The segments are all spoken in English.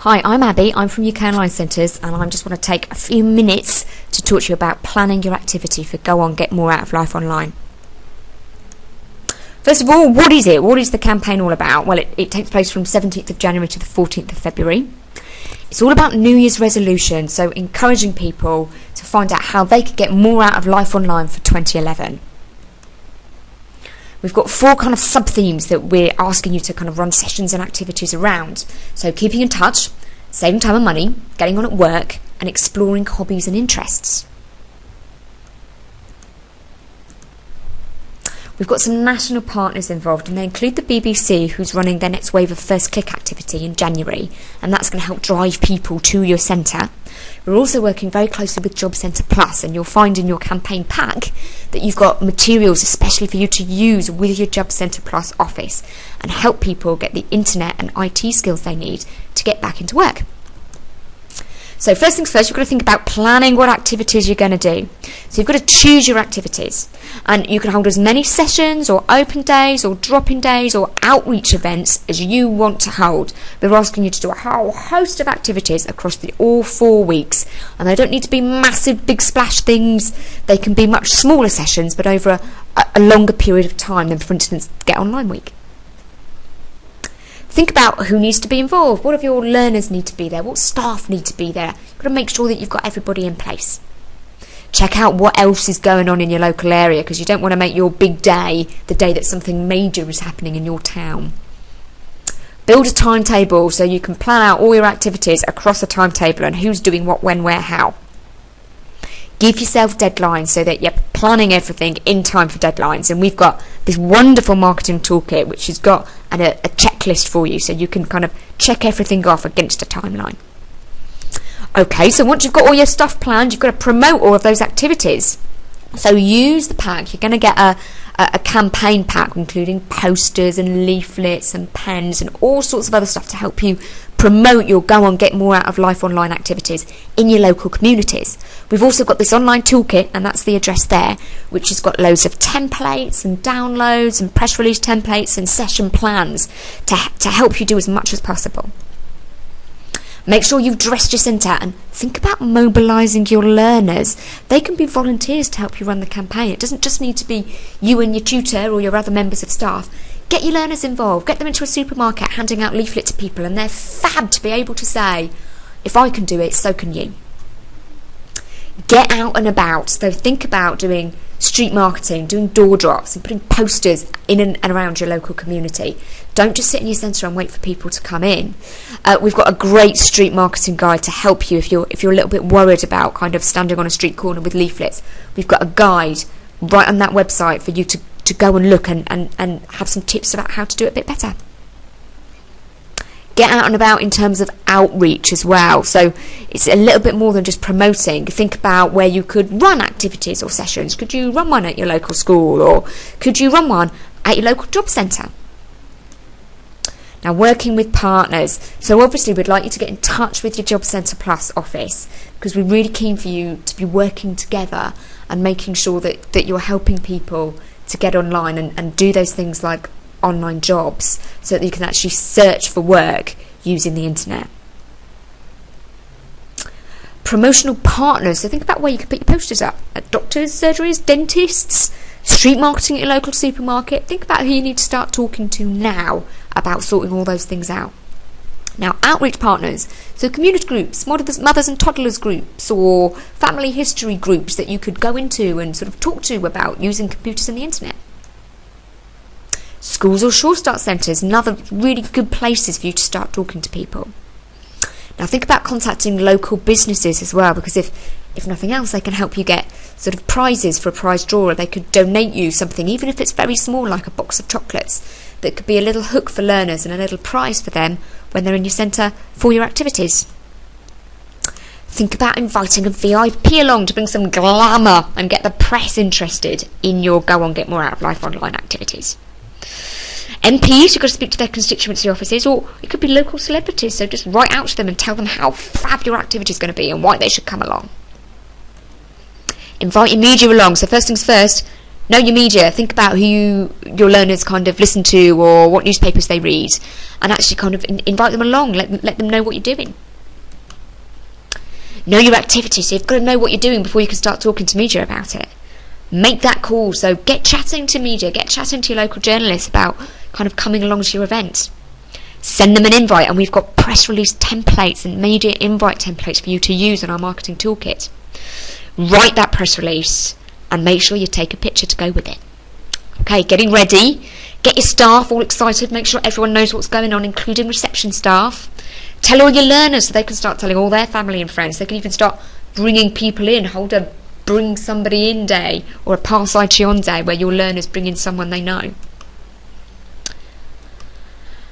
Hi, I'm Abby. I'm from UK Online Centres, and I just want to take a few minutes to talk to you about planning your activity for Go On, Get More Out of Life Online. First of all, what is it? What is the campaign all about? Well, it takes place from 17th of January to the 14th of February. It's all about New Year's resolutions, so encouraging people to find out how they could get more out of life online for 2011. We've got 4 kind of sub-themes that we're asking you to kind of run sessions and activities around. So keeping in touch, saving time and money, getting on at work, and exploring hobbies and interests. We've got some national partners involved, and they include the BBC, who's running their next wave of First Click activity in January, and that's going to help drive people to your centre. We're also working very closely with Job Centre Plus, and you'll find in your campaign pack that you've got materials especially for you to use with your Job Centre Plus office and help people get the internet and IT skills they need to get back into work. So first things first, you've got to think about planning what activities you're going to do. So you've got to choose your activities, and you can hold as many sessions or open days or drop-in days or outreach events as you want to hold. We're asking you to do a whole host of activities across all 4 weeks, and they don't need to be massive, big splash things. They can be much smaller sessions, but over a longer period of time than, for instance, Get Online Week. Think about who needs to be involved. What of your learners need to be there? What staff need to be there? You've got to make sure that you've got everybody in place. Check out what else is going on in your local area, because you don't want to make your big day the day that something major is happening in your town. Build a timetable so you can plan out all your activities across a timetable and who's doing what, when, where, how. Give yourself deadlines so that you're planning everything in time for deadlines. And we've got this wonderful marketing toolkit which has got a checklist for you, so you can kind of check everything off against a timeline. Okay, so once you've got all your stuff planned, you've got to promote all of those activities. So use the pack. You're going to get a campaign pack including posters and leaflets and pens and all sorts of other stuff to help you promote your Go On, Get More Out of Life online activities in your local communities. We've also got this online toolkit, and that's the address there, which has got loads of templates and downloads and press release templates and session plans to help you do as much as possible. Make sure you've dressed your centre, and think about mobilising your learners. They can be volunteers to help you run the campaign. It doesn't just need to be you and your tutor or your other members of staff. Get your learners involved. Get them into a supermarket handing out leaflets to people, and they're fab to be able to say, if I can do it, so can you. Get out and about. So think about doing street marketing, doing door drops and putting posters in and around your local community. Don't just sit in your centre and wait for people to come in. We've got a great street marketing guide to help you if you're a little bit worried about kind of standing on a street corner with leaflets. We've got a guide right on that website for you to go and look and have some tips about how to do it a bit better. Get out and about in terms of outreach as well. So it's a little bit more than just promoting. Think about where you could run activities or sessions. Could you run one at your local school, or could you run one at your local job centre? Now, working with partners. So obviously we'd like you to get in touch with your Job Centre Plus office, because we're really keen for you to be working together and making sure that you're helping people to get online and do those things like online jobs, so that you can actually search for work using the internet. Promotional partners. So think about where you can put your posters up. At doctors, surgeries, dentists, street marketing at your local supermarket. Think about who you need to start talking to now about sorting all those things out. Now, outreach partners, so community groups, mothers and toddlers groups, or family history groups that you could go into and sort of talk to about using computers and the internet. Schools or Sure Start centres, another really good places for you to start talking to people. Now think about contacting local businesses as well, because if nothing else, they can help you get sort of prizes for a prize drawer. They could donate you something, even if it's very small, like a box of chocolates, that could be a little hook for learners and a little prize for them when they're in your centre for your activities. Think about inviting a VIP along to bring some glamour and get the press interested in your Go On, Get More Out of Life online activities. MPs, you've got to speak to their constituency offices, or it could be local celebrities, so just write out to them and tell them how fab your activity is going to be and why they should come along. Invite your media along. So first things first, Know your media. Think about who your learners kind of listen to or what newspapers they read, and actually kind of invite them along. Let them know what you're doing. Know your activities. So you've got to know what you're doing before you can start talking to media about it. Make that call. So get chatting to media. Get chatting to your local journalists about kind of coming along to your event. Send them an invite, and we've got press release templates and media invite templates for you to use in our marketing toolkit. Write that press release and make sure you take a picture to go with it. Okay, getting ready. Get your staff all excited. Make sure everyone knows what's going on, including reception staff. Tell all your learners so they can start telling all their family and friends. They can even start bringing people in. Hold a bring somebody in day or a pass on day where your learners bring in someone they know.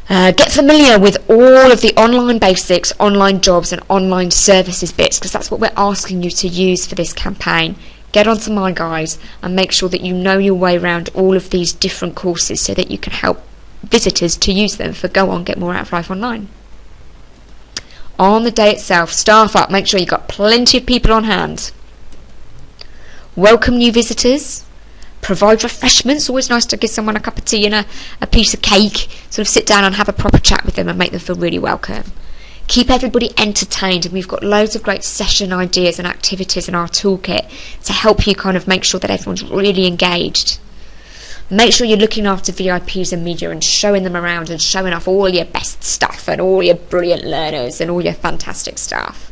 Get familiar with all of the online basics, online jobs and online services bits, because that's what we're asking you to use for this campaign. Get onto My Guide and make sure that you know your way around all of these different courses so that you can help visitors to use them for Go On, Get More Out of Life Online. On the day itself, staff up, make sure you've got plenty of people on hand. Welcome new visitors. Provide refreshments. Always nice to give someone a cup of tea and a piece of cake. Sort of sit down and have a proper chat with them and make them feel really welcome. Keep everybody entertained, and we've got loads of great session ideas and activities in our toolkit to help you kind of make sure that everyone's really engaged. Make sure you're looking after VIPs and media and showing them around and showing off all your best stuff and all your brilliant learners and all your fantastic staff.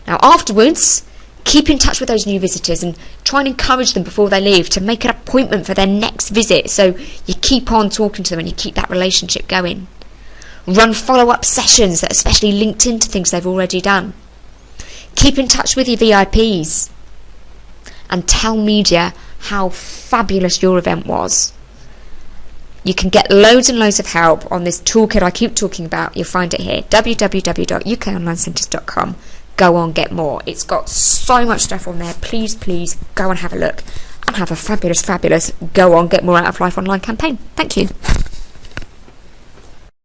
Now afterwards, keep in touch with those new visitors and try and encourage them before they leave to make an appointment for their next visit, so you keep on talking to them and you keep that relationship going. Run follow-up sessions that are especially linked into things they've already done. Keep in touch with your VIPs and tell media how fabulous your event was. You can get loads and loads of help on this toolkit I keep talking about. You'll find it here, www.ukonlinecenters.com. Go on, get more. It's got so much stuff on there. Please go and have a look and have a fabulous Go On, Get More Out of Life online campaign. Thank you.